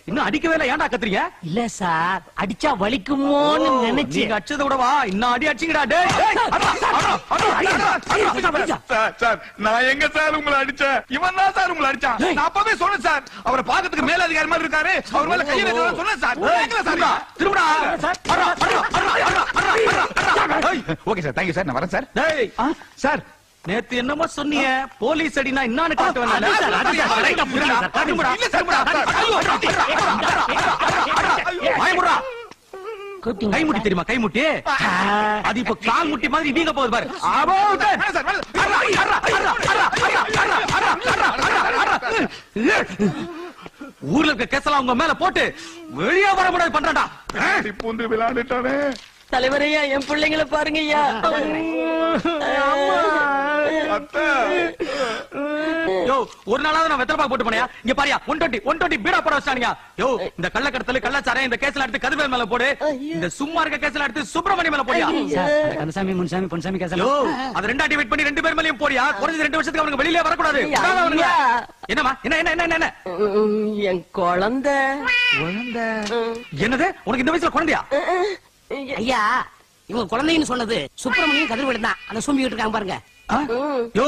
இன்னும் அடிக்கவே இல்ல, ஏன்டா கத்துறீங்க? இல்ல சார், அடிச்சா வலிக்குமோன்னு நினைச்சு. நீங்க அடிச்சத விடவா இன்னும் அடி அடிச்சீங்கடா. சார் நான் எங்க சார் உங்களை அடிச்சேன்? இவன் தான் சார் உங்களை அடிச்சான். நான் அப்பவே சொன்னேன் சார், அவரை பாக்கிறதுக்கு மேல அதிகாரி மாதிரி இருக்காரு, அவர் மேல கையை வைக்க சொன்னேன் சார். திரும்படா. ஓகே சார், தேங்க்யூ சார், நான் வரேன் சார். சார் நேத்து என்னமோ சொன்னீங்க, போலீஸ் அடினா என்னன்னு காட்ட கைமுட்டி தெரியுமா? கைமுட்டி அது இப்ப கால் முட்டி மாதிரி வீங்க போகுது பாரு. ஊர்ல இருக்க கேசலாம் உங்க மேல போட்டு வெளியே வர முடியாது பண்றா. பூந்து விளையாண்டுட்டானே. தலைவரையா, என் பிள்ளைங்களை பாருங்கய்யா. யோ, ஒரு நாளாவது நான் வெத்தலை பாக்கு போட்டு போனியா? இங்க பாரியா, 120 பீடா போட வச்சானுங்க. யோ, இந்த கள்ளக்கடத்தல் கள்ளச்சாரம் இந்த கேஸ்ல எடுத்து கதிர்வேல் மேல போடு, இந்த சும்மா இருக்க கேஸ்ல எடுத்து சுப்பிரமணியம் மேல போடியா. கந்தசாமி முன்சாமி பொன்சாமி கேஸ். யோ, அது ரெண்டா டிவைட் பண்ணி 2 பேர் மேலயும் போடியா. குறைஞ்சது 2 வருஷத்துக்கு அவனுக்கு வெளியிலே வரக்கூடாது. என்னமா? என்ன என் குழந்தை. என்னது? உனக்கு இந்த வயசுல குழந்தையா? ஐயா, இவங்க குழந்தைன்னு சொன்னது சுப்பிரமணியம் கதிர்வேல் தான். அந்த சூம்பி இருக்காங்க பாருங்க. யோ,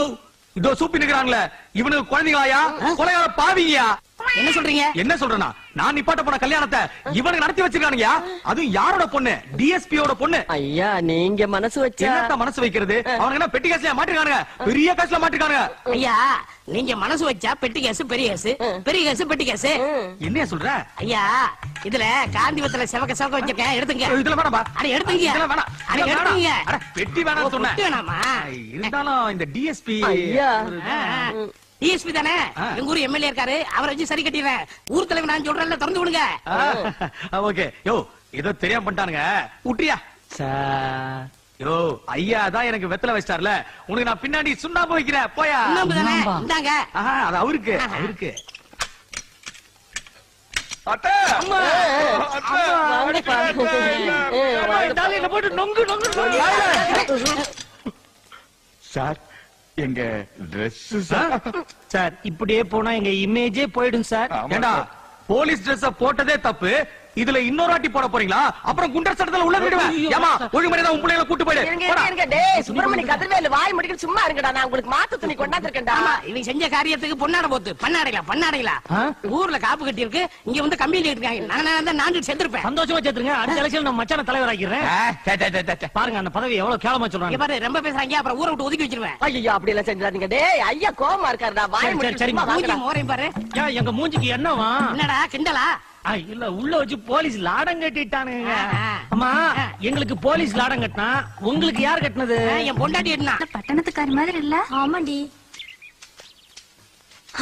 இதோ சூப்பி நிக்கிறாங்களே, இவனுக்கு குழந்தைங்களாயா? கொலையாள பாவிங்கயா? என்ன சொல்றீங்க? என்ன சொல்றேன்னா, நான் நிப்பாட்ட போன கல்யாணத்தை இவனுக்கு நடத்தி வச்சிருக்கானுங்க. அதுவும் யாரோட பொண்ணு? டிஎஸ்பியோட பொண்ணு. ஐயா, நீங்க மனசு வச்சா என்னத்த மனசு வைக்கிறது? அவனுக்கு என்ன பெட்டி கேஸ்ல மாட்டிருக்கானுங்க, பெரிய கேஸ்ல மாட்டிருக்கானுங்க. ஐயா, நீங்க மனசு வச்சா பெட்டி கேஸ் பெரிய கேஸ், பெரிய கேஸ் பெட்டி கேஸ். என்ன சொல்ற? ஐயா, இதுல காந்திவத்துல செவக்க செவக்க வச்சிருக்கேன், எடுத்துங்க. இதுல வேணாம்பா. அட எடுத்துங்க. இதெல்லாம் வேணாம். அட எடுத்துங்க. அட பெட்டி வேணாம்னு சொன்னேன். வேணாமா? இருந்தாலும் இந்த டிஎஸ்பி ஐயா, டிஎஸ்பி தானே, எங்க ஊர் எம்எல்ஏ இருக்காரு, அவரை வச்சு சரி கட்டிடுறேன். ஊர் தலைவர் நான் சொல்றேன்ல, திறந்து விடுங்க. ஓகே. யோ, ஏதோ தெரியாம பண்ணிட்டானுங்க, விட்டுறியா? சார், யோ, ஐயா தான் எனக்கு வெத்தலை வச்சிட்டார்ல, உனக்கு நான் பின்னாடி சுண்ணாம்பு வைக்கிறேன், போயா. இந்தாங்க. அது அவருக்கு. சார், எங்க டிரெஸ் சார், இப்படியே போனா எங்க இமேஜே போயிடும் சார். ஏண்டா, போலீஸ் டிரெஸ் போட்டதே தப்பு, இதுல இன்னொரு வாட்டி போட போறீங்களா? அப்புறம் குண்டர் சட்டத்துல உள்ள விடுவேன். ஏமா, ஒழுங்குமுறையா உன் பிள்ளைகளை கூட்டு போயிடு. சுப்பிரமணிய கதிர்வேலு வாய் முடிக்க சும்மா இருங்கடா, நான் உங்களுக்கு மாத்து துணி கொண்டாந்துருக்கேன்டா. இவங்க செஞ்ச காரியத்துக்கு பொன்னாட போத்து பண்ணாடைங்களா. ஊர்ல காப்பு கட்டி இருக்கு, இங்க வந்து கம்பியில இருக்காங்க. நான் செத்துருப்பேன். சந்தோஷமா சேர்த்துருங்க. அடுத்த எலெக்ஷன் நம்ம மச்சான தலைவர் ஆக்கிறேன். பாருங்க அந்த பதவி எவ்வளவு கேவலமா சொல்றாங்க. பாரு, ரொம்ப பேசுறாங்க, அப்புறம் ஊரை விட்டு ஒதுக்கி வச்சிருவேன். ஐயோ, அப்படி எல்லாம் செஞ்சாதீங்க. டேய் ஐயா, கோவமா இருக்காருடா, வாய் முடிக்க மோரையும் பாரு. எங்க மூஞ்சிக்கு என்னவா? என்னடா கிண்டலா? இல்ல, உள்ள வச்சு போலீஸ் லாடம் கட்டிட்டானுங்க. அம்மா, எங்களுக்கு போலீஸ் லாடம் கட்டினா உங்களுக்கு யார் கட்டினது? என் பொண்டாட்டி கட்டினா. பட்டணத்துக்காரி மாதிரி இல்ல? ஆமாண்டி.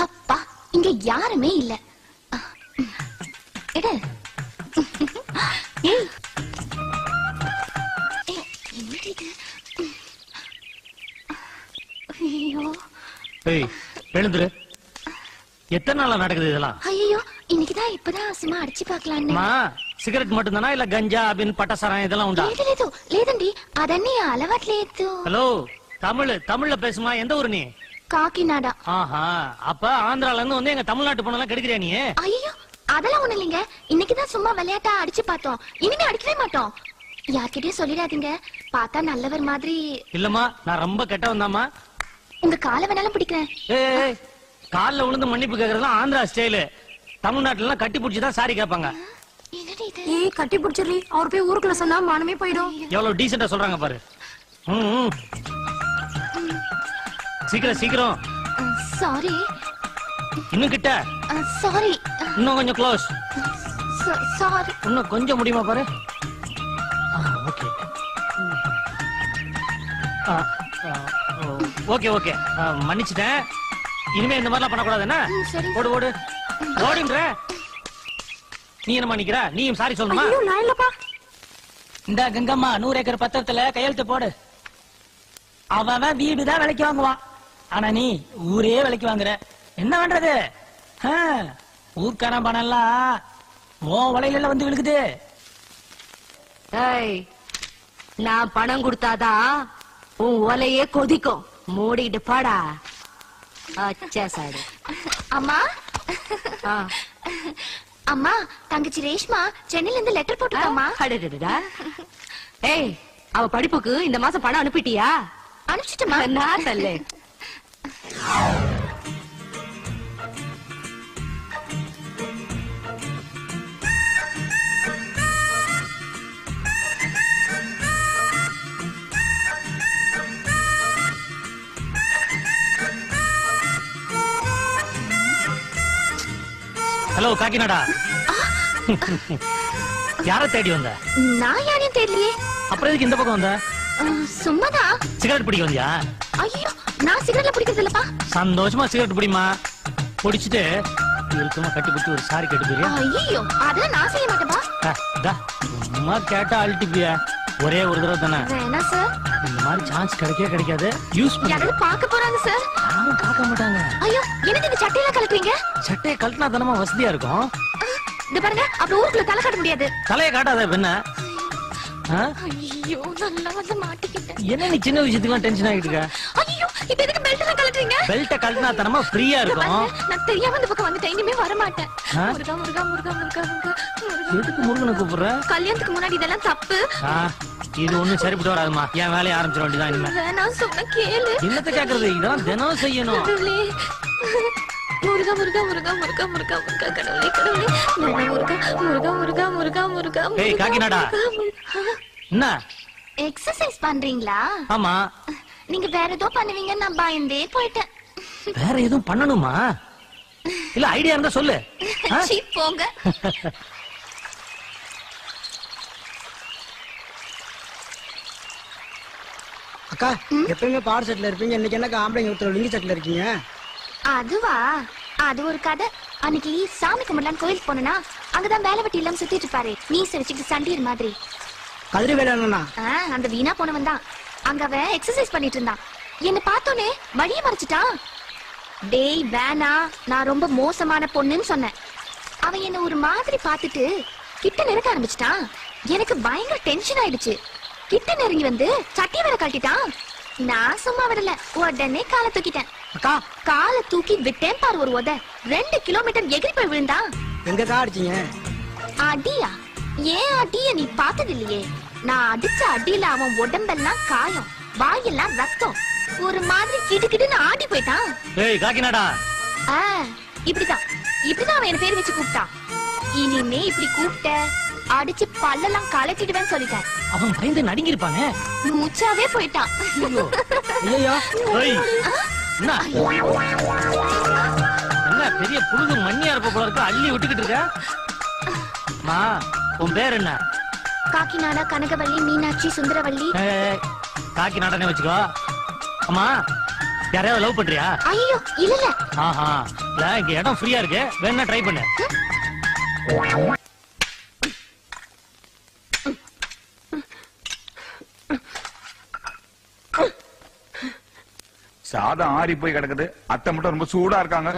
அப்பா, இங்க யாருமே இல்ல. எடு. ஏய், என்னடி இது? ஐயோ, எழுந்துரு. எத்தனை நாளா நடக்குது இதெல்லாம்? ஐயோ, இன்னைக்குதான் இப்பதான் சும்மா அடிச்சு பாக்கலான்னு. సిగరెట్ మటునా ఇలా గంజా అబిన్ పట్టసరం இதெல்லாம் உண்டா? లేదు లేదండి, అదన్నీ అలవాట్లేదు. ஹலோ, தமிழ்ல பேசுமா. எந்த ஊரு நீ? காக்கிநாடா. ஆஹா, அப்ப ஆந்திரால இருந்து வந்து எங்க தமிழ்நாட்டு பொண்ணெல்லாம் கெடுக்கிறியா நீ? ஐயோ, அதெல்லாம் ஒண்ணு இல்லைங்க. இன்னைக்குதான் சும்மா விளையாட்டா அடிச்சு பார்த்தோம், இனிமே அடிக்கவே மாட்டோம். யார்கிட்டயும் சொல்லிடாதீங்க, பார்த்தா நல்லவர் மாதிரி. இல்லம்மா, நான் ரொம்ப கெட்டவன் தாம்மா. உங்க காலை வேணாலும் பிடிக்கிறேன். ஏய், கால்ல விழுந்து மன்னிப்பு கேக்குறதுலாம் ஆந்திரா ஸ்டைலு. தமிழ்நாட்டுல கட்டி பிடிச்சிதான் சாரி கேட்பாங்க. ஏய், கட்டி பிடிச்சிரு. அவர் போய் ஊருக்குள்ள சொன்னா மானமே போயிடும். எவ்வளவு டீசெண்டா சொல்றாங்க பாரு. சீக்கிரம் சீக்கிரம். சாரி. இன்னும் கிட்ட. சாரி. இன்னும் கொஞ்சம் க்ளோஸ். சாரி. இன்னும் கொஞ்சம் முடியுமா பாரு. ஓகே ஓகே ஓகே, மன்னிச்சுட்டேன். இனிமே இந்த மாதிரிலாம் பண்ணக்கூடாது. என்ன? ஓடு ஓடு ஓடுன்ற. நீ என்னமா நிக்கிற? நீயும் சாரி சொல்லணுமா? இந்த கங்கம்மா 100 ஏக்கர் பத்திரத்துல கையெழுத்து போடு. அவன் வீடுதான் விலைக்கு வாங்குவான், ஆனா நீ ஊரே விலைக்கு வாங்குற. என்ன பண்றது? ஊர்க்கான பணம் எல்லாம் உன் வலையில வந்து விழுகுது. நான் பணம் கொடுத்தாதான் உன் ஒலையே கொதிக்கும். மூடிட்டு பாடா. அச்சா சாடு. அம்மா அம்மா, தங்கச்சி ரேஷ்மா சென்னையில இருந்து லெட்டர் போட்டுட்டாமா. அடடடடா. ஏய், அவ படிப்புக்கு இந்த மாசம் பணம் அனுப்பிட்டியா? அனுப்பிச்சிட்டுமா? நான் தல்லே. ஹலோ காக்கிநாடா. யார தேடி வந்த? நான் யாரையும் தெரியலையே. அப்புறம் எதுக்கு இந்த பக்கம் வந்த? சும்மாதான். சிகரெட் பிடிக்க வந்தியா? ஐயோ, நான் சிகரெட்ல பிடிக்கிறது இல்லப்பா. சந்தோஷமா சிகரெட் பிடிமா. பிடிச்சிட்டு இழுக்கமா கட்டி பிடிச்சி ஒரு சாரி கட்டு போறியா? ஐயோ, அதெல்லாம் நான் செய்ய மாட்டேப்பா. சும்மா கேட்டா அழட்டிப்பியா? ஒரே ஒரு தடவை தானே. வேணா சார். இந்த மாதிரி சான்ஸ் கிடைக்காது. யூஸ் பண்ணு. யாராவது பார்க்க போறாங்க சார். யாரும் பார்க்க மாட்டாங்க. ஐயோ, எனக்கு இந்த சட்டையெல்லாம் கலட்டுறீங்க? சட்டையை கழட்டினா தானமா வசதியா இருக்கும். இந்த பாருங்க, அப்ப ஊருக்குள்ள தலை காட்ட முடியாது. தலையை காட்டாத பெண்ண. ஐயோ, நல்லா வந்து மாட்டிக்கிட்டேன். என்ன நீ சின்ன விஷயத்துக்கு டென்ஷன் ஆகிட்டு இருக்க? ஐயோ, இப்ப எதுக்கு பெல்ட் எல்லாம் கலட்டுறீங்க? பெல்ட்ட கழட்டினா தானமா ஃப்ரீயா இருக்கும். நான் தெரியாம இந்த பக்கம் வந்துட்டேன். இனிமே வர மாட்டேன். முருகா முருகா முருகா முருகா முருகா. எதுக்கு முருகனை கூப்பிடுற? கல்யாணத்துக்கு முன்னாடி இதெல்லாம் தப்பு. இது ஒண்ணும் சரிப்பட்டு வராதுமா. என் வேலையை ஆரம்பிச்சிட வேண்டியதான் இனிமே. வேணாம் சொன்ன கேளு. என்னத்த கேக்குறது? இதெல்லாம் தினம் செய்யணும். முருகா முருகா முருகா முருகா முருகா முருகா கடவுளே கடவுளே. முருகா முருகா முருகா முருகா முருகா. ஏய் காக்கிநாடா, என்ன எக்ஸர்சைஸ் பண்றீங்களா? ஆமா. நீங்க வேற ஏதோ பண்ணுவீங்க, நான் பயந்தே போயிட்டேன். வேற எதுவும் பண்ணணுமா? இல்ல ஐடியா இருந்தா சொல்லு. போங்க. அக்கா, எப்பயுமே பாவாடை செட்ல இருப்பீங்க, இன்னைக்கு என்னக்கா ஆம்பளைங்க ஒருத்தர் லுங்கி செட்ல இருக்கீங்க? அதுவா, அது ஒரு கதை. அன்னைக்கு சாமி கும்பிடலாம் கோயிலுக்கு போனா அங்கதான் வேலை வெட்டி இல்லாம சுத்திட்டு இருப்பாரு, நீ சரிச்சுட்டு சண்டீர் மாதிரி. கதிரி வேலை என்னன்னா? அந்த வீணா போனவன் தான். அங்க அவன் எக்ஸசைஸ் பண்ணிட்டு இருந்தான். என்ன பார்த்தோன்னே வழிய மறைச்சிட்டான். டேய் வேணா, நான் ரொம்ப மோசமான பொண்ணுன்னு சொன்னேன். அவன் என்ன ஒரு மாதிரி பார்த்துட்டு கிட்ட நெருங்க ஆரம்பிச்சிட்டான். எனக்கு பயங்கர டென்ஷன் ஆயிடுச்சு. கிட்ட நெருங்கி வந்து சட்டி வேற கழட்டிட்டான். நான் சும்மா விடல, உடனே காலை தூக்கிட்டேன். காலை தூக்கி விட்டேன் பாரு ஒரு உத. 2 கிலோமீட்டர் எகிரி போய் விழுந்தான். எங்கக்கா அடிச்சீங்க? அடியா? ஏன் அடிய நீ பார்த்தது இல்லையே? நான் அடிச்ச அடியில அவன் உடம்பெல்லாம் காயம், வாயெல்லாம் ரத்தம், ஒரு மாதிரி கிடுகிடுன்னு ஆடி போயிட்டான். ஏய் காக்கிநாடா. இப்படிதான் அவன் என்ன பேர் வச்சு கூப்பிட்டான். இனிமே இப்படி கூப்பிட்ட அடிச்சு பல்லெல்லாம் கலட்டிடுவேன் சொல்லிட்டேன். அவன் பயந்து நடுங்கி இருப்பானே. மூச்சாவே போயிட்டான். என்ன பெரிய புழுது மண்ணியா இருப்ப போல இருக்க, அள்ளி விட்டுக்கிட்டு இருக்க. மா, உன் பேர் என்ன? காக்கிநாடா, கனகவள்ளி, மீனாட்சி, சுந்தரவள்ளி. காக்கிநாடானே வச்சுக்கோ. அம்மா, யாரையாவது லவ் பண்றியா? ஐயோ இல்ல. ஆஹா, இல்ல இங்க இடம் ஃப்ரீயா இருக்கு, வேணா ட்ரை பண்ணு. சாதம் ஆறி போய் கிடக்குது. அத்தை மட்டும் ரொம்ப சூடா இருக்காங்க.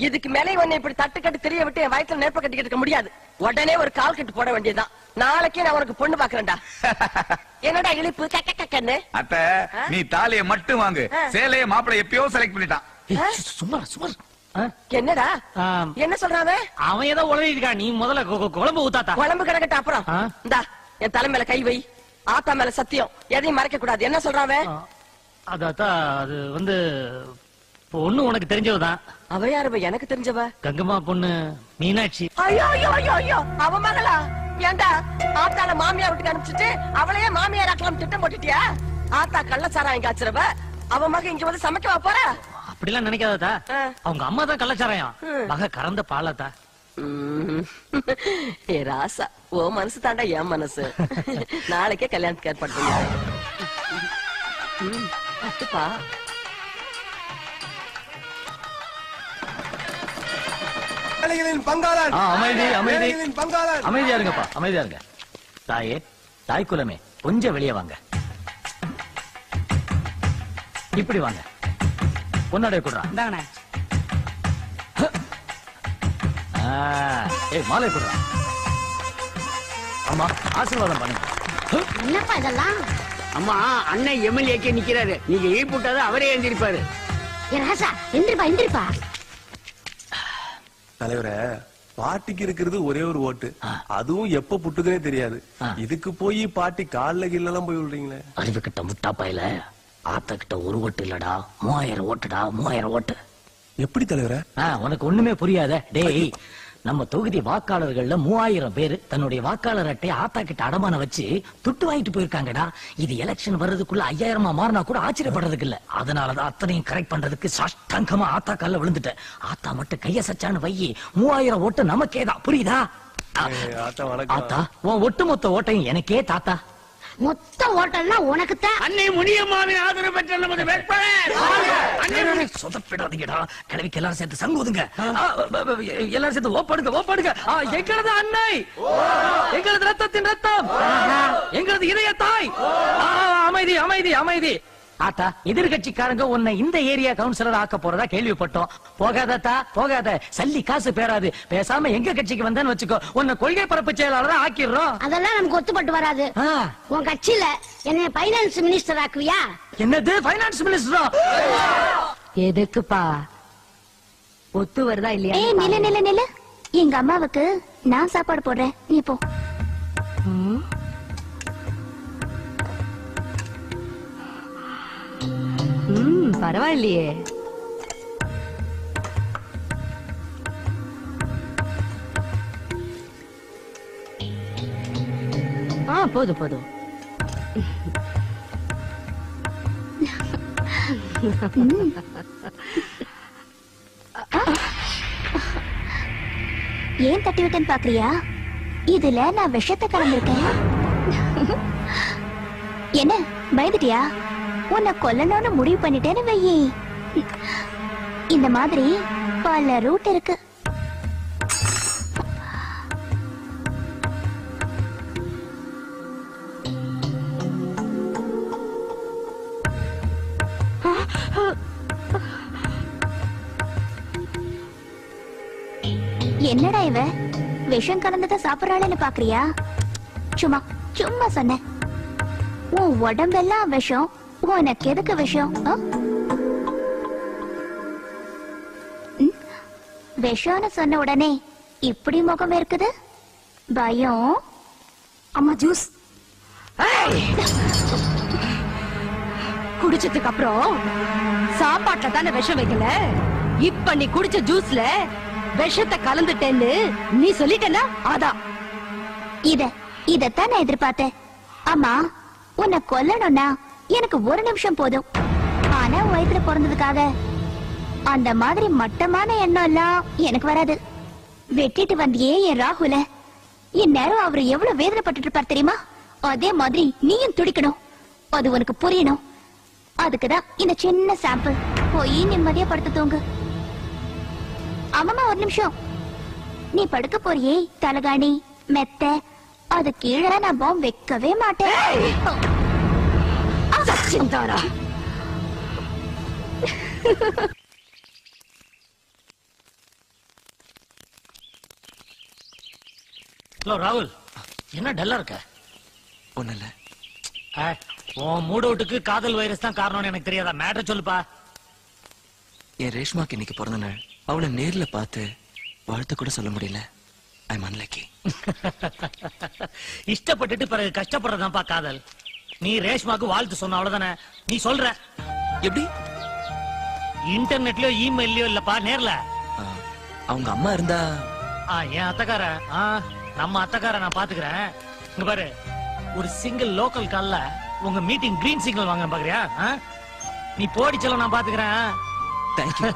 இதுக்கு மேலே உன்னை இப்படி தட்டு கட்டு தெரிய விட்டு என் வயத்துல நெருப்ப கட்டிக்கிட்டு இருக்க முடியாது. உடனே ஒரு கால் கட்டு போட வேண்டியதுதான். நாளைக்கே நான் உனக்கு பொண்ணு பாக்குறேன்டா. என்னடா இழிப்பு கக்க கக்கன்னு? அத்தை, நீ தாலியை மட்டும் வாங்கு, சேலைய மாப்பிளை எப்பயோ செலக்ட் பண்ணிட்டான். சுமார். என்னடா என்ன சொல்றான்? அவன் ஏதோ உளறி இருக்கா. நீ முதல்ல குழம்பு ஊத்தாத்தா. குழம்பு கிடக்கட்ட அப்புறம் இந்தா என் தலை மேல கை வை. ஆத்தா மேல சத்தியம், எதையும் மறைக்க கூடாது. என்ன சொல்றான்? அதாத்தா, அது வந்து பொண்ணு உனக்கு தெரிஞ்சவதான். அவ யாரு? எனக்கு தெரிஞ்சவ கங்கம்மா பொண்ணு மீனாட்சி. ஐயோ ஐயோ ஐயோ ஐயோ, அவ மகளா? ஏண்டா ஆத்தால மாமியார் வீட்டுக்கு அனுப்பிச்சுட்டு அவளையே மாமியார் ஆக்கலாம் திட்டம் போட்டுட்டியா? ஆத்தா கள்ளச்சாராயம் காய்ச்சறவ அவ மக இங்க வந்து சமைக்கவா போற? அப்படிலாம் நினைக்காதா. அவங்க அம்மா தான் கள்ளச்சாராயம், மக கறந்த பாலத்தா. ஏ ராசா, ஓ மனசு தாண்டா என் மனசு. நாளைக்கே கல்யாணத்துக்கு ஏற்பாடு பண்ணுப்பா. அமைதியா இருங்கப்பா, அமைதியா இருங்க. தாயே, தாய் குலமே, கொஞ்சம் வெளியே வாங்க. இப்படி வாங்க. பொன்னாடைய குடுறா. மாலை குடுறா. அம்மா ஆசீர்வாதம் பண்ணுங்க. என்னப்பா இதெல்லாம்? அம்மா, அண்ணன் எம்எல்ஏக்கே நிக்கிறாரு, நீங்க ஈ போட்டாதான் அவரே எழுந்திருப்பாரு. ராசா எந்திரிப்பா எந்திரிப்பா. தலைவரே, பாட்டிக்கு இருக்கிறது ஒரே ஒரு ஓட்டு, அதுவும் எப்ப புட்டுதே தெரியாது. இதுக்கு போய் பாட்டி கால்ல கீழெல்லாம் போய் விடுறீங்களே. அறிவு கிட்ட முட்டா பையில, ஆத்த கிட்ட ஒரு ஓட்டு இல்லடா, 3000 ஓட்டுடா, 3000 ஓட்டு. எப்படி தலைவரே? உனக்கு ஒண்ணுமே புரியாத. டேய், நம்ம தொகுதி வாக்காளர்கள்ல 3000 பேரு தன்னுடைய வாக்காளர் அட்டையை ஆத்தா கிட்ட அடமான வச்சு துட்டு வாங்கிட்டு போயிருக்காங்கடா. இது எலெக்ஷன் வர்றதுக்குள்ள 5000 மாறினா கூட ஆச்சரியப்படுறதுக்கு இல்ல. அதனாலதான் அத்தனையும் கரெக்ட் பண்றதுக்கு சாஷ்டாங்கமா ஆத்தா கால்ல விழுந்துட்டேன். ஆத்தா மட்டும் கைய சச்சான்னு வையி, 3000 ஓட்டு நமக்கேதான். புரியுதா? ஆத்தா, உன் ஒட்டுமொத்த ஓட்டையும் எனக்கே தாத்தா. மொத்த ஓட்டெல்லாம் உனக்குத்தான். அன்னை முனியம்மாவின் ஆதரவு பெற்ற நமது வேட்பாளர். சொதப்பிடாதீங்கடா. கிழவிக்கு எல்லாரும் சேர்த்து சங்கூதுங்க. எல்லாரும் சேர்த்து ஓப்பாடுங்க, ஓப்பாடுங்க. எங்களது அன்னை, எங்களது ரத்தத்தின் ரத்தம், எங்களது இதய தாய். அமைதி, அமைதி, அமைதி. ஆத்தா, எதிர்கட்சிக்காரங்க உன்னை இந்த ஏரியா கவுன்சிலர் ஆக்க போறதா கேள்விப்பட்டோம். போகாதா, போகாத. சல்லி காசு பேராது. பேசாம எங்க கட்சிக்கு வந்தேன்னு வச்சுக்கோ, உன்னை கொள்கை பரப்பு செயலாளரா ஆக்கிடுறோம். அதெல்லாம் நமக்கு ஒத்துப்பட்டு வராது. உன் கட்சியில என்ன பைனான்ஸ் மினிஸ்டர் ஆக்குவியா? என்னது பைனான்ஸ் மினிஸ்டரா? எதுக்குப்பா? ஒத்து வருதா இல்லையா? ஏய், நில்லு நில்லு நில்லு. எங்க அம்மாவுக்கு நான் சாப்பாடு போடுறேன், நீ போ. பரவாயில்லையே. போதும் போதும். ஏன் தட்டி விட்டேன்னு பாக்குறியா? இதுல நான் விஷத்தை கலந்திருக்கேன். என்ன பயந்துட்டியா? உன்னை கொல்லணும்னு முடிவு பண்ணிட்டேன்னு வையி. இந்த மாதிரி பல ரூட் இருக்கு. என்னடா இவ விஷம் கலந்தத சாப்பிடறாளேன்னு பாக்குறியா? சும்மா சும்மா சொன்னேன். உன் உடம்பெல்லாம் விஷம், உனக்கு எதுக்கு விஷம்? விஷம்னு சொன்ன உடனே இப்படி முகம் இருக்குது. பயம். அம்மா ஜூஸ் குடிச்சதுக்கு அப்புறம் சாப்பாட்டுல தானே விஷம் வைக்கல. இப்ப நீ குடிச்ச ஜூஸ்ல விஷத்தை கலந்துட்டேன்னு நீ சொல்லிட்டேன்னா அதான். இதத்தான் நான் எதிர்பார்த்தேன். அம்மா, உன்னை கொல்லணும்னா எனக்கு ஒரு நிமிஷம் போதும். ஆனா வயிற்றுல பிறந்ததுக்காக அந்த மாதிரி மட்டமான எண்ணம் எல்லாம் எனக்கு வராது. வெட்டிட்டு வந்தியே என் ராகுல, இந்நேரம் அவரு எவ்வளவு வேதனைப்பட்டு இருப்பார் தெரியுமா? அதே மாதிரி நீயும் துடிக்கணும். அது உனக்கு புரியணும். அதுக்குதான் இந்த சின்ன சாம்பிள். போய் நிம்மதியா படுத்து தூங்கு. ஆமாமா, ஒரு நிமிஷம். நீ படுக்க போறியே தலகாணி மெத்த, அது கீழே நான் பாம்பு வைக்கவே மாட்டேன். சச்சின்தாரா, ஹலோ ராகுல், என்ன டல்லா இருக்க? ஒண்ணு இல்ல. உன் மூட் அவுட்டுக்கு காதல் வைரஸ் தான் காரணம்னு எனக்கு தெரியாதா? மேட்டர் சொல்லுப்பா. என் ரேஷ்மாக்கு இன்னைக்கு பிறந்த நாள். அவளை நேர்ல பார்த்து வாழ்த்து கூட சொல்ல முடியல. I'm unlucky. இஷ்டப்பட்டுட்டு பிறகு கஷ்டப்படுறதான்ப்பா காதல். நீ ரேஷ்மாக்கு வாழ்த்து சொன்ன அவ்வளவுதானே? நீ சொல்ற எப்படி? இன்டர்நெட்லயோ இமெயில்லயோ இல்லப்பா, நேர்ல. அவங்க அம்மா இருந்தா என் அத்தக்கார, நம்ம அத்தக்கார நான் பாத்துக்கிறேன். இங்க பாரு, ஒரு சிங்கிள் லோக்கல் கால்ல உங்க மீட்டிங் கிரீன் சிக்னல் வாங்க பாக்குறியா? நீ போடிச்சல, நான் பாத்துக்கிறேன். தேங்க்யூ.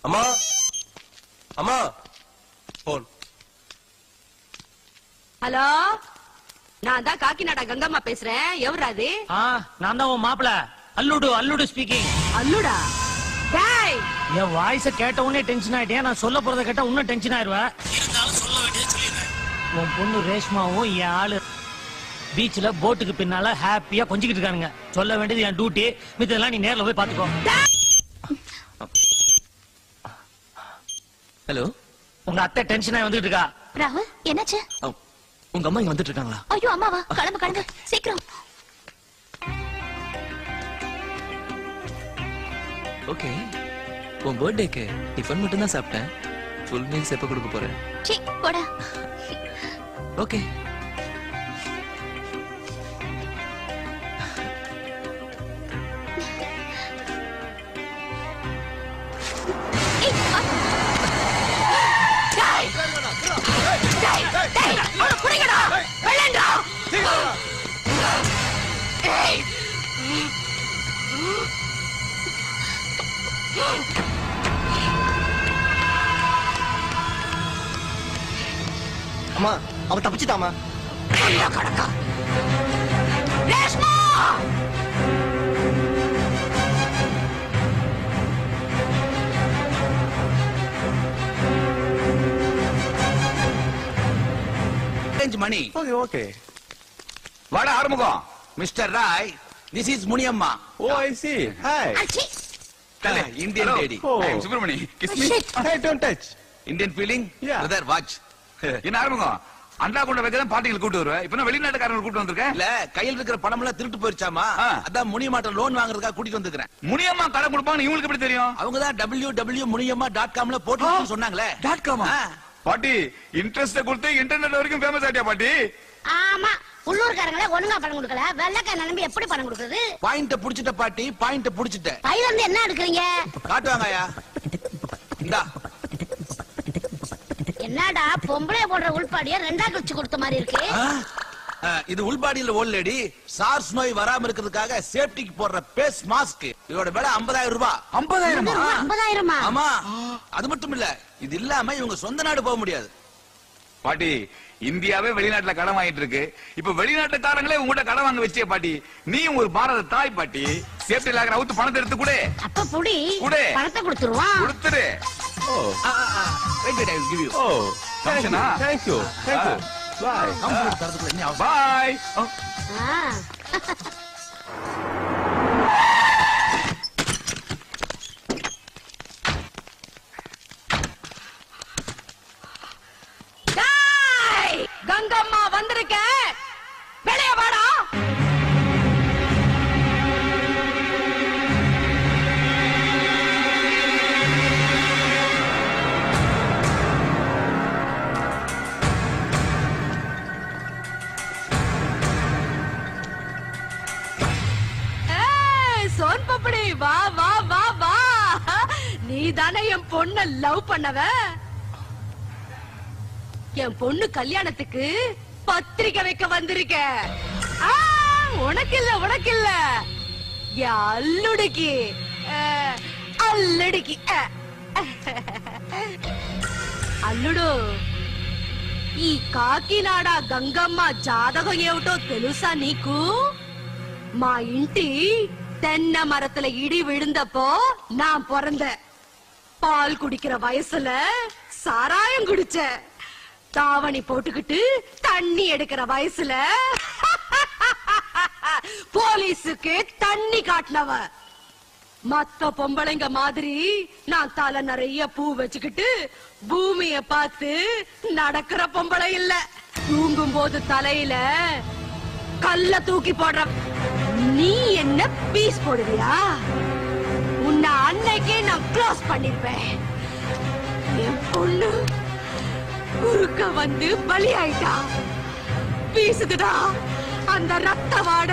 அம்மா, அம்மா, போன். ஹலோ, நான் தான் காக்கிநாடா கங்கம்மா பேசுறேன். எவராது? நான் தான் உன் மாப்பிள அல்லுடு. அல்லுடு ஸ்பீக்கிங். அல்லுடா? டேய், என் வாய்ஸ கேட்ட உடனே டென்ஷன் ஆயிட்டேன். நான் சொல்ல போறத கேட்டா இன்னும் டென்ஷன் ஆயிருவேன். இருந்தாலும் சொல்ல வேண்டியது சொல்லிடுறேன். உன் பொண்ணு ரேஷ்மாவும் என் ஆளு பீச்ல போட்டுக்கு பின்னால ஹாப்பியா கொஞ்சிக்கிட்டு இருக்கானுங்க. சொல்ல வேண்டியது என் டியூட்டி. மித்ததெல்லாம் நீ நேர்ல போய் பாத்துக்கோ. ஹலோ, உங்க அத்தை டென்ஷன் ஆகி வந்துட்டு இருக்கா. ராகுல், என்னாச்சு? உங்க அம்மா இங்க வந்துட்டு இருக்காங்களா? ஐயோ அம்மாவா? கிளம்பு கிளம்பு சீக்கிரம். ஓகே. உன் பர்த்டேக்கு டிஃபன் மட்டும் தான் சாப்பிட்டேன். ஃபுல் மீல்ஸ் எப்ப கொடுக்க போறேன்? சீ போடா. ஓகே. அம்மா அவ தப்பிச்சிட்டாமா. கடக்கா ரேஷ்மா மணி. Okay okay. வாட Arumugam. Mister Roy, this is Muniyamma. Oh I see. Hi. Hello, Indian lady. Oh. I am Subramani. Kiss me. Hey, don't touch. Indian feeling? Yeah. Brother, watch. என்ன ஆறுமுகம், அண்டா கொண்ட வைக்கதான் பாட்டிகள் கூட்டு வருவேன். இப்ப வெளிநாட்டுக்காரங்க கூட்டு வந்திருக்கேன். இல்ல, கையில் இருக்கிற பணம் எல்லாம் திருட்டு போயிருச்சாமா. அதான் முனியம்மாட்ட லோன் வாங்குறதுக்காக கூட்டிட்டு வந்துக்கிறேன். முனியம்மா கடன் கொடுப்பாங்க, இவங்களுக்கு எப்படி தெரியும்? அவங்க தான் www.muniyamma.com போட்டு சொன்னாங்களே. .com. பாட்டி இன்ட்ரெஸ்ட் கொடுத்து இன்டர்நெட் வரைக்கும் ஃபேமஸ் ஆயிட்டியா பாட்டி? ஆமா, உள்ளூர்காரங்களே ஒழுங்கா பணம் கொடுக்கல, வெள்ளக்கார நம்பி எப்படி பணம் கொடுக்குறது? பாயிண்ட புடிச்சிட்ட பாட்டி, பாயிண்ட புடிச்சிட்ட. பையில இருந்து என்ன எடுக்கிறீங்க? காட்டுவாங்கயா. இந்தா. என்னடா பொம்பளை போடுற உள்பாடிய ரெண்டா கழிச்சு கொடுத்த மாதிரி இருக்கு. இது உள்பாடியில ஓல் லேடி, சார்ஸ் நோய் வராம இருக்கிறதுக்காக சேஃப்டிக்கு போடுற பேஸ் மாஸ்க். இதோட விலை 50,000 ரூபாய். 50,000? ஆமா. அது மட்டும் இல்ல, இது இல்லாம இவங்க சொந்த நாடு போக முடியாது. பாட்டி, இந்தியாவே வெளிநாட்டுல கடன் வாங்கிட்டு இருக்கு. இப்ப வெளிநாட்டுக்காரங்களே உங்ககிட்ட கடன் வாங்க வச்சே பாட்டி. நீ ஒரு பாரத தாய் பாட்டி. சேஃப்டி லாகர் அவுத்து பணத்தை எடுத்து கொடு. அப்ப புடி கொடு. பணத்தை கொடுத்துருவான். கொடுத்துரு. Oh. Wait, I will give you. Oh. Thank you. Bye. Bye. Gangamma வந்திருக்க, வெளிய வாடா. சோன் பப்படி, வா வா வா வா. நீ தானே என் பொண்ண லவ் பண்ணவ? என் பொண்ணு கல்யாணத்துக்கு பத்திரிக்கை வைக்க வந்திருக்க. உனக்கு இல்ல என் அல்லுடிக்கு. அல்லுடிக்கு అల్లుడు ఈ కాకినాడ గంగమ్మ జాతకం ఏమిటో తెలుసా నీకు? మా ఇంటి தென்ன மரத்துல இடி விழுந்தப்போ நான் பிறந்த. பால் குடிக்கிற வயசுல சாராயம் குடிச்ச. தாவணி போட்டுக்கிட்டு தண்ணி எடுக்கிற வயசுல போலீஸுக்கு தண்ணி காட்டினவ. மத்த பொம்பளைங்க மாதிரி நான் தலை நிறைய பூ வச்சுக்கிட்டு பூமிய பார்த்து நடக்கிற பொம்பளை இல்ல. தூங்கும் போது தலையில கல்ல தூக்கி போடுற. நீ என்ன பீஸ் போடுவியா? உன்னை அன்னைக்கே நான் க்ளோஸ் பண்ணிருப்பேன். என் பொண்ணு குறுக்க வந்து பலி ஆயிட்டா. வீசுதுடா அந்த ரத்த வாட,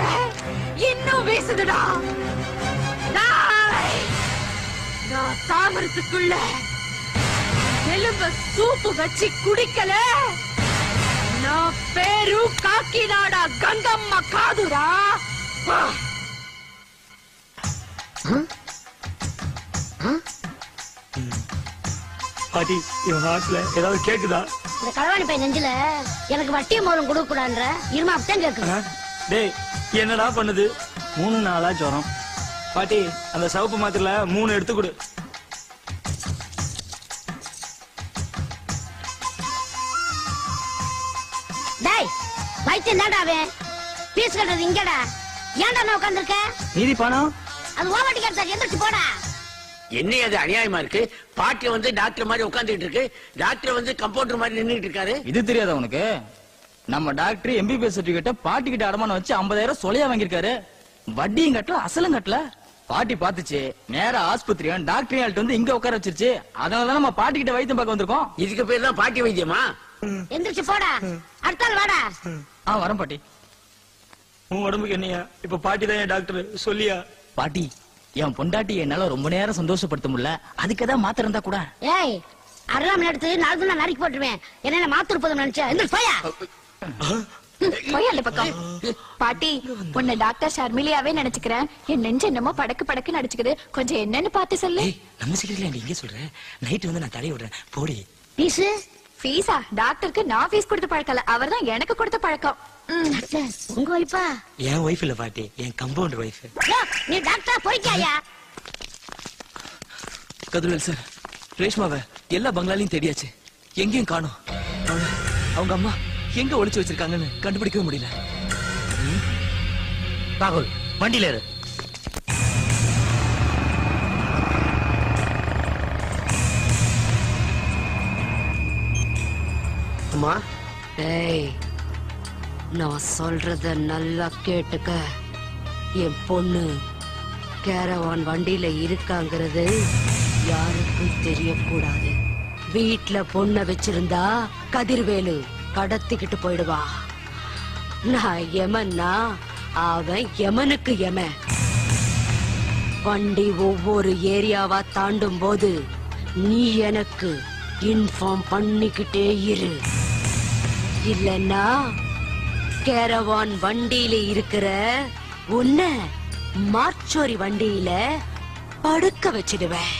இன்னும் வீசுதுடா. நான் சாமரத்துக்குள்ள எலும்ப சூப்பு வச்சு குடிக்கல. நான் பேரு காக்கிநாடா கங்கம்மா காதுரா. பாட்டி, இவன் ஹார்ட்ல ஏதாவது கேக்குதா? இந்த களவாணி பையன் நெஞ்சில எனக்கு வட்டி மூலம் கொடுக்க கூடாதுன்ற இருமா அப்படித்தான் கேக்குது. டேய், என்னடா பண்ணுது? 3 நாளா ஜுரம். பாட்டி, அந்த சவுப்பு மாத்திரல 3 எடுத்து கொடு. டேய், வைத்தியம் தான்டா அவன். பீஸ் கட்டுறது இங்கடா. ஏன்டா நான் உட்கார்ந்திருக்க? மீதி பணம் அது ஓவட்டி கட்டுறது எந்திரிச்சு போடா. என்ன அது அநியாயமா இருக்கு? பாட்டி வந்து டாக்டர் மாதிரி உட்கார்ந்துட்டு இருக்கு, டாக்டர் வந்து கம்பவுண்டர் மாதிரி நின்னுட்டு இருக்காரு. இது தெரியாதா உனக்கு? நம்ம டாக்டர் MBBS சர்டிபிகேட்ட பாட்டி கிட்ட அடமானம் வச்சு 50,000 சொலையா வாங்கியிருக்காரு. வட்டியும் கட்டல அசலும் கட்டல. பாட்டி பாத்துச்சு நேரா ஆஸ்பத்திரியும் டாக்டர் வந்து இங்க உட்கார வச்சிருச்சு. அதனாலதான் நம்ம பாட்டி கிட்ட வைத்தியம் பார்க்க வந்திருக்கோம். இதுக்கு பேர் தான் பாட்டி வைத்தியமா? எந்திரிச்சு போடா, அடுத்தாள் வாடா. வரேன் பாட்டி. உன் உடம்புக்கு என்னையா இப்ப பாட்டி தான் டாக்டர் சொல்லியா? பாட்டி என் பொண்டாட்டி என்னால ரொம்ப நேரம் சந்தோஷப்படுத்த முடியல, அதுக்குதான் மாத்திரம் இருந்தா கூட. ஏய், அருளாம எடுத்து 4 தினம் நறுக்கி போட்டுருவேன். என்ன மாத்திருப்பதும் நினைச்சேன். எந்திரிச்சு போயா. போய் பக்கம். பாட்டி உன்னை டாக்டர் ஷர்மிலியாவே நினைச்சுக்கிறேன். என் நெஞ்சு என்னமோ படக்கு படக்கு நடிச்சுக்குது. கொஞ்சம் என்னன்னு பார்த்து சொல்லு. நம்ம சீக்கிரம் இங்க சொல்றேன். நைட் வந்து நான் தடை விடுறேன் போடி. பீஸ் ஃபீஸா? டாக்டருக்கு நான் ஃபீஸ் கொடுத்து பழக்கல, அவர் தான் எனக்கு கொடுத்த பழக்கம். உங்க வைப்பா? என் ஒய்ஃப் இல்ல பாட்டி, என் கம்பவுண்டர் ஒய்ஃப். நீ டாக்டர் போய்க்காயா? கதிர்வேல் சார், ரேஷ்மாவை எல்லா பங்களாலையும் தேடியாச்சு, எங்கேயும் காணோம். அவங்க அம்மா எங்க ஒளிச்சு வச்சிருக்காங்கன்னு கண்டுபிடிக்கவே முடியல. ராகுல் வண்டியில ஏறு. அம்மா, ஏய், நான் சொல்றத நல்லா கேட்டுக்க. என் பொண்ணு கேரவான் வண்டியில இருக்காங்கிறது யாருக்கும் தெரியக்கூடாது. வீட்ல பொண்ண வச்சிருந்தா கதிர்வேலு கடத்திக்கிட்டு போயிடுவா. நான் எமன்னா அவன் எமனுக்கு எமன். வண்டி ஒவ்வொரு ஏரியாவா தாண்டும் போது நீ எனக்கு இன்ஃபார்ம் பண்ணிக்கிட்டே இரு. இல்லன்னா கேரவான் வண்டியில இருக்கிற உன்ன மார்ச்சோரி வண்டியில படுக்க வச்சிடுவேன்.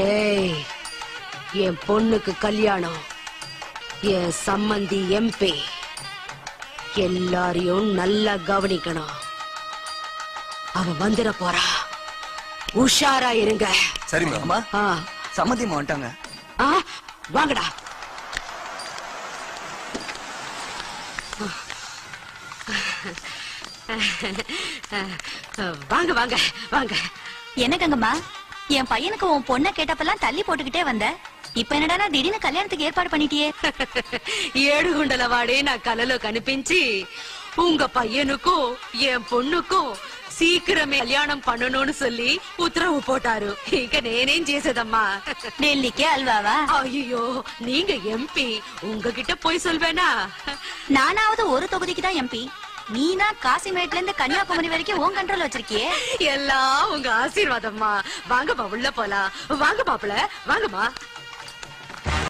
ஏய், என் பொண்ணுக்கு கல்யாணம், என் சம்மந்தி MP, எல்லாரையும் நல்லா கவனிக்கணும். அவ வந்துட போறா, உஷாரா இருங்க. சரி அம்மா. சம்மந்தியமா வந்துட்டாங்க. வாங்கடா. வாங்க வாங்க வாங்க. என்ன கங்கம்மா, என் பையனுக்கு உன் பொண்ணை கேட்டப்பெல்லாம் தள்ளி போட்டுக்கிட்டே வந்த, இப்ப என்னடா திடீர்னு கல்யாணத்துக்கு ஏற்பாடு பண்ணிட்டியே? ఏడుగుండల వాడే నా కలలో కనిపించి உங்க பையனுக்கும் என் பொண்ணுக்கும் சீக்கிரமே கல்யாணம் பண்ணணும்னு சொல்லி உத்தரவு போட்டாரு. இங்க நேனேம் చేసేదమ్మా. டெல்லிக்கே அல்வாவா? ஐயோ, நீங்க MP, உங்ககிட்ட போய் சொல்வேனா? நானாவது ஒரு தொகுதிக்கு தான் MP, நீனா காசிமேட்ல இருந்து கன்னியாகுமரி வரைக்கும் உன் கண்ட்ரோல் வச்சிருக்கியே. எல்லாம் உங்க ஆசீர்வாதம்மா. வாங்கம்மா உள்ள போலாம். வாங்க மாப்பிள, வாங்கம்மா.